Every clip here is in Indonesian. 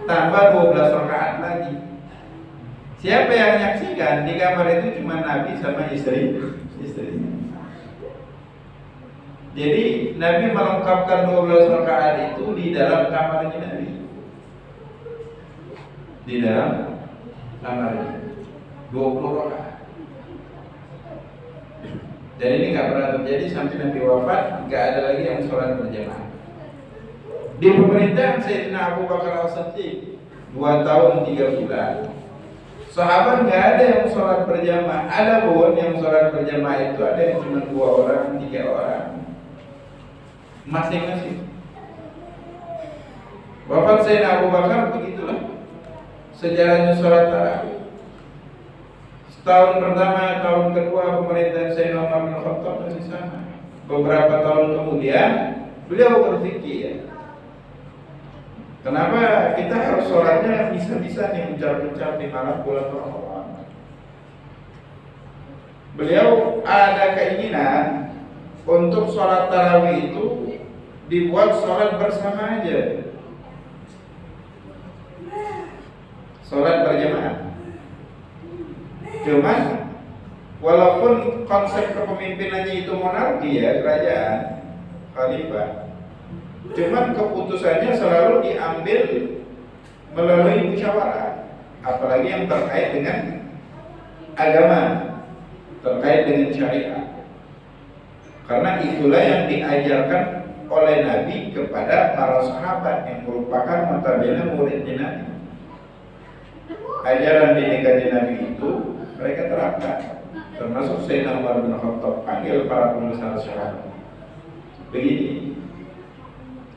tambah 12 rakaat lagi. Siapa yang menyaksikan? Di kamar itu cuma Nabi sama istrinya. Jadi Nabi melengkapkan 12 rakaat itu di dalam kamarnya Nabi. Di dalam kamarnya 20 rakaat. Dan ini nggak pernah terjadi sampai Nabi wafat, nggak ada lagi yang sholat berjamaah. Di pemerintahan Sayyidina Abu Bakar As-Siddiq 2 tahun 3 bulan, sahabat nggak ada yang sholat berjamaah. Ada pun yang sholat berjamaah itu ada yang cuma 2 orang, 3 orang, masing-masing. Wafat Sayyidina Abu Bakar begitulah sejarahnya sholat tarawih. Tahun pertama, tahun kedua pemerintahan Sayyidina Umar bin Khattab masih sama. Beberapa tahun kemudian beliau berpikir, kenapa kita harus sholatnya bisa-bisa nih mencar-mencar di malam bulan Ramadan. Beliau ada keinginan untuk sholat tarawih itu dibuat sholat bersama aja, sholat berjamaah. Cuman walaupun konsep kepemimpinannya itu monarki ya, kerajaan, khalifah, cuman keputusannya selalu diambil melalui musyawarah, apalagi yang terkait dengan agama, terkait dengan syariat. Karena itulah yang diajarkan oleh Nabi kepada para sahabat yang merupakan notabene muridnya Nabi. Ajaran didikan Nabi itu mereka terapkan, termasuk Sayyidina Umar bin Khattab panggil para pengusaha syahadat. Begini,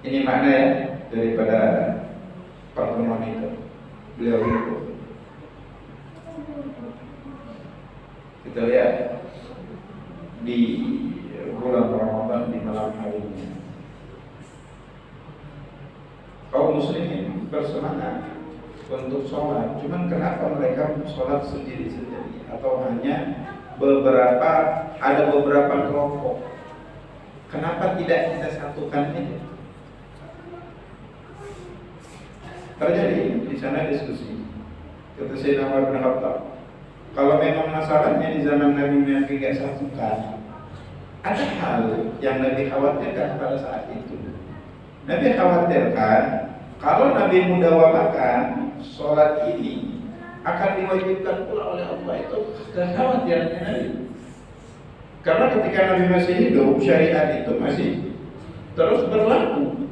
ini makna ya daripada pertemuan itu. Beliau itu, kita lihat di bulan Ramadan di malam harinya, kaum muslimin bersemangat untuk sholat. Cuman kenapa mereka sholat sendiri-sendiri atau hanya ada beberapa kelompok? Kenapa tidak kita satukan aja? Terjadi di sana diskusi. Kata Sayyidina Umar bin Khattab, kalau memang masalahnya di zaman Nabi tidak satukan, ada hal yang Nabi khawatirkan pada saat itu. Nabi khawatirkan kalau Nabi mudawamakan sholat ini akan diwajibkan pula oleh Allah, itu kekhawatirannya Nabi. Karena ketika Nabi masih hidup, syariat itu masih terus berlaku.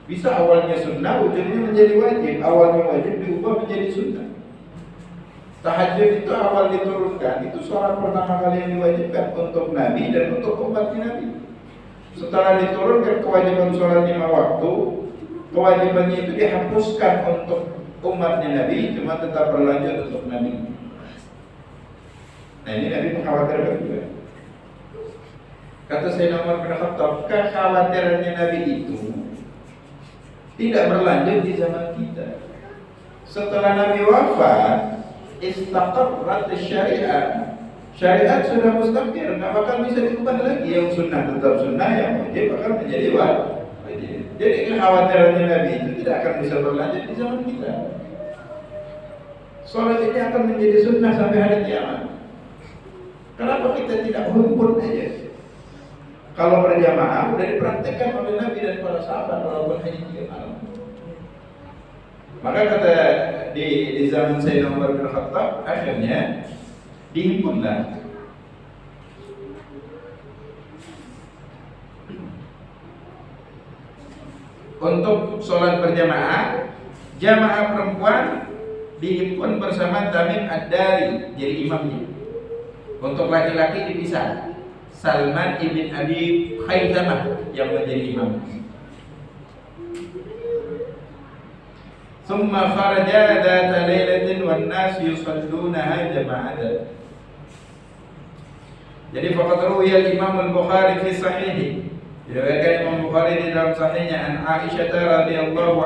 Bisa awalnya sunnah, ujungnya menjadi wajib. Awalnya wajib diubah menjadi sunnah. Tahajud itu awal diturunkan, itu sholat pertama kali yang diwajibkan untuk Nabi dan untuk umatnya Nabi. Setelah diturunkan kewajiban sholat 5 waktu, kewajibannya itu dihapuskan untuk umatnya Nabi, cuma tetap berlanjut untuk Nabi. Nah ini Nabi mengkhawatirkan juga. Kata Sayyidina Umar bin Khattab, kekhawatirannya Nabi itu tidak berlanjut di zaman kita. Setelah Nabi wafat, istaqarrat syariat. Syariat sudah mustaqir, nggak bakal bisa diubah lagi. Yang sunnah tetap sunnah, yang wajib akan menjadi wajib. Jadi kekhawatirannya Nabi itu tidak akan bisa berlanjut di zaman kita. Sholat ini akan menjadi sunnah sampai hari kiamat. Kenapa kita tidak himpun aja? Kalau berjamaah sudah dipraktekkan oleh Nabi dan para sahabat walaupun hanya 3 malam. Maka kata di zaman Sayyidina Umar bin Khattab, akhirnya dihimpunlah. Untuk sholat berjamaah, jamaah perempuan dihimpun bersama Tamim Ad-Dari jadi imamnya. Untuk laki-laki dipisah, Salman ibn Abi Khaisamah yang menjadi imam. Thumma kharaja dhata lailatin wan nas yusallunaha jama'atan. Jadi faqad ruwiya al-Imam al-Bukhari fi sahihi. Diriwayatkan Imam Bukhari di dalam sahihnya an Aisyah radhiyallahu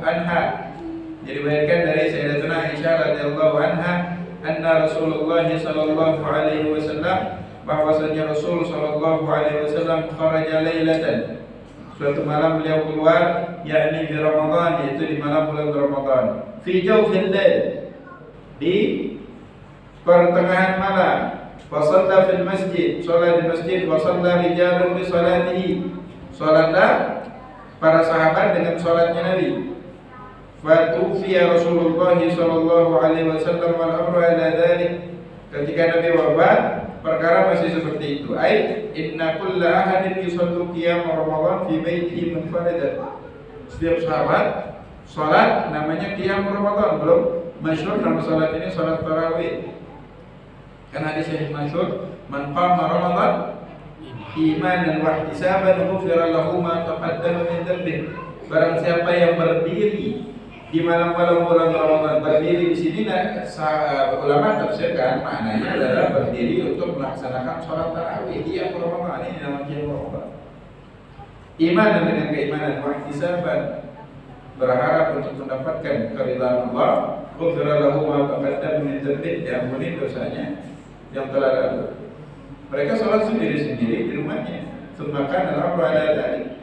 anha. Diriwayatkan dari Sayyidatuna Aisyah radhiyallahu anha anna Rasulullah sallallahu alaihi wasallam, bahwasanya Rasul sallallahu alaihi wasallam kharaja lailatan, Suatu malam beliau keluar, yakni di Ramadan, yaitu di malam bulan Ramadan. Fi jawfil lail, di pertengahan malam. Wa shalla fil masjid, salat di masjid. Wa shalla rijalun bi salatihi, salatlah para sahabat dengan salatnya Nabi. Fa tufiya Rasulullah sallallahu alaihi wasallam wal amru ala dzalik. Ketika Nabi wafat, perkara masih seperti itu. Ai inna kulla ahadin yusallu qiyam Ramadan fi baitihi munfaridan. Setiap sahabat salat namanya qiyam Ramadan. Belum masyhur nama salat ini salat tarawih. Kan hadis yang masyhur, man qama Ramadan imanan wa ihtisaban ghufira lahu ma taqaddama min dhanbihi. Barang siapa yang berdiri di malam-malam bulan Ramadan, berdiri di sini ulama tafsirkan maknanya adalah berdiri untuk melaksanakan sholat tarawih di Ramadan. Ini namanya Ramadan. Iman dengan keimanan, wahtisaban, berharap untuk mendapatkan keridhaan Allah. Ghufira lahu ma taqaddama min dhanbihi, diampuni dosanya yang telah lalu. Mereka sholat sendiri-sendiri di rumahnya. Semakan al-amru ala dzalik.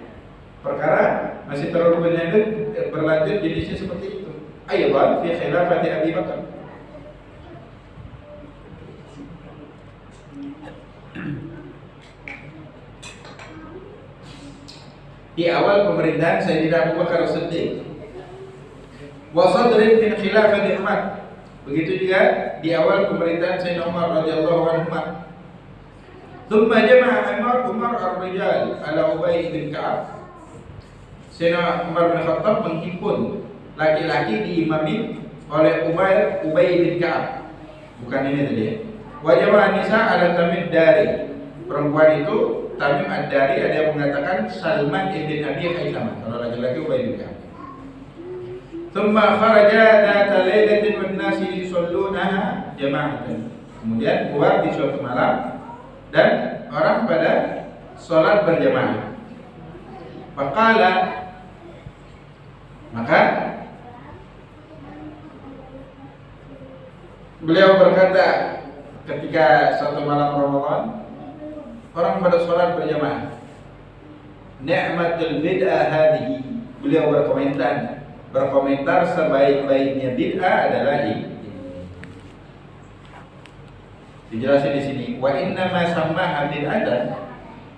Perkara masih terlalu berlanjut jenisnya seperti itu. Ayat fi khilafati Abi Bakar. Di awal pemerintahan Sayyidina Abu Bakar As-Siddiq. Wa sadrin min khilafati Umar. Begitu juga di awal pemerintahan Sayyidina Umar radhiyallahu anhu. Thumma jama'a Umar ar-rijal ala Ubay bin Ka'ab. Sayyidina Umar bin Khattab menghimpun laki-laki diimami oleh Ubay bin Ka'ab. Bukan ini tadi ya. Wa jama'a nisa ala Tamim Dari. Perempuan itu Tamim Ad-Dari, ada yang mengatakan Salman ibn Abi Haitham. Kalau laki-laki Ubay bin Ka'ab. Thumma kharaja dhata lailatin wan nasi yusallunaha jama'atan. Kemudian keluar di suatu malam dan orang pada sholat berjamaah. Faqala, maka beliau berkata ketika satu malam Ramadan orang pada sholat berjamaah, ni'matul bid'ah hadhihi. Beliau berkomentar sebaik-baiknya bid'ah adalah ini. Dijelasin di sini. Wa inna ma sammaha bid'atan.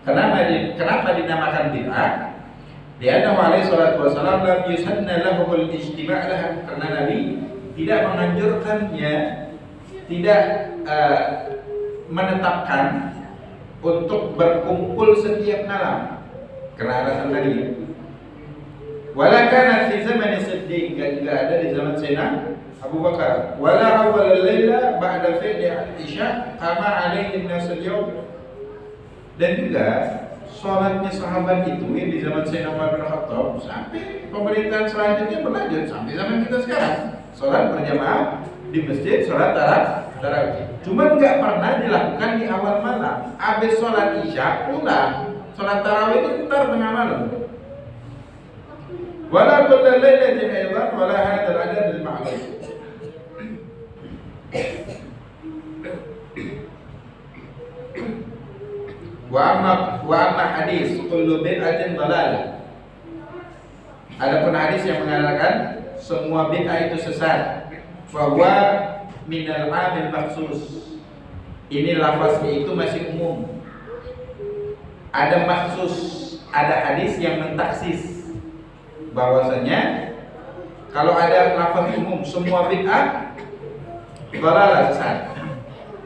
Kenapa dinamakan bid'ah? Liannahu alaihi salatu wasallam lam yusanna lahu al-ijtima' laha. Karena Nabi tidak menganjurkannya, tidak menetapkan untuk berkumpul setiap malam. Karena alasan tadi. Wala kana fi zaman Siddiq, juga ada di zaman Sayyidina Abu Bakar. Wala awal al-laila ba'da fi'li al-isya kama alaihi an-nas al-yawm. Dan juga sholatnya sahabat itu yang di zaman Sayyidina Umar bin Khattab sampai pemerintahan selanjutnya berlanjut sampai zaman kita sekarang. Sholat berjamaah di masjid, sholat tarawih. Cuma nggak pernah dilakukan di awal malam. Habis sholat isya pulang. Sholat tarawih itu ntar tengah malam. Wala kulla lailatin aidan wala hadzal adad al-ma'lum. Wa amma hadis kullu bid'atin dhalalah. Adapun hadis yang mengatakan semua bid'ah itu sesat, bahwa minal amil maksus. Ini lafaznya itu masih umum. Ada maksus, ada hadis yang mentaksis. Bahwasanya kalau ada lafaz umum semua bid'ah dhalalah, sesat.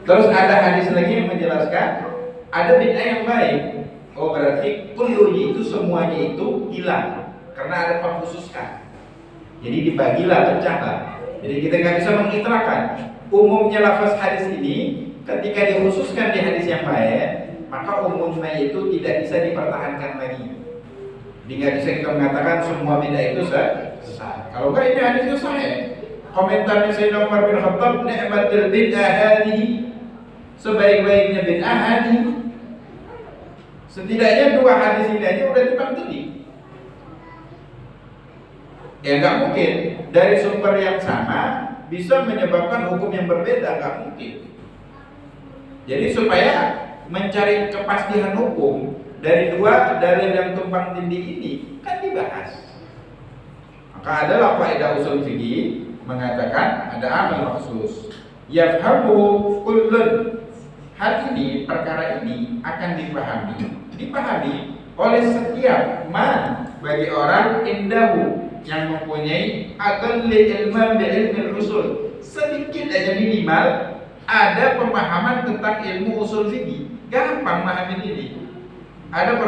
Terus ada hadis lagi yang menjelaskan ada bid'ah yang baik. Oh, berarti kullunya itu semuanya itu hilang karena ada pengkhususkan. Jadi dibagilah, pecahlah. Jadi kita nggak bisa mengitlaqkan. Umumnya lafaz hadis ini ketika dikhususkan di hadis yang baik, maka umumnya itu tidak bisa dipertahankan lagi. Jadi nggak bisa kita mengatakan semua bid'ah itu sesat. Kalau nggak, ini hadisnya sahih. Komentarnya Sayyidina Umar bin Khattab, ni'matul bid'ah hadhihi, sebaik-baiknya bid'ah hadhihi. Setidaknya dua hadis ini aja udah dipantuli. Ya nggak mungkin dari sumber yang sama bisa menyebabkan hukum yang berbeda, nggak mungkin. Jadi supaya mencari kepastian hukum, dari dua dalil yang tumpang tindih ini kan dibahas. Maka adalah kaidah usul fikih mengatakan ada amal maksus. Yafhamu kullun. Hal ini, perkara ini akan dipahami oleh setiap man, bagi orang indahu yang mempunyai aqalli ilman bi ilmi usul, sedikit aja minimal ada pemahaman tentang ilmu usul fikih. Gampang memahami ini. Ada